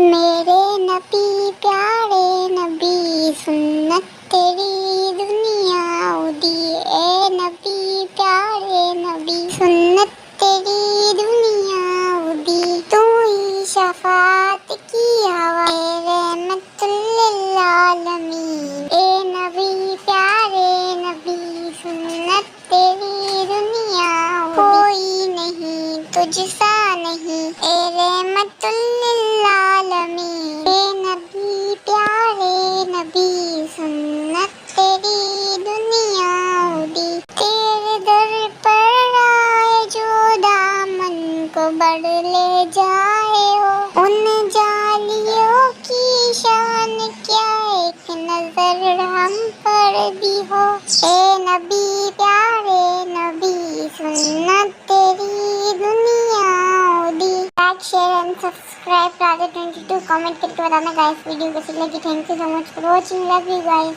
मेरे नबी प्यारे नबी सुन्नत तेरी दुनिया उदी। ए नबी प्यारे नबी सुन्नत तेरी दुनिया उदी। तू ही शफात की हवा रहमतुल लिल आलमीन। ए नबी प्यारे नबी सुन्नत तेरी दुनिया उदी। कोई नहीं तुझसा नहीं ए रहमतुल लिल आलमीन। ए नबी प्यारे नबी सुन्नत तेरी दुनिया उदी। तेरे दर पर आए जो दामन को बढ़ ले जाए हो, उन जालियों की शान क्या एक नजर हम पर भी हो। ए नबी प्यारे नबी सुन्नत तेरी दुनिया उदी। Like share and subscribe Raja 22 comment करके बताना गाइस वीडियो कैसी लगी। Thank you so much for watching, love you guys.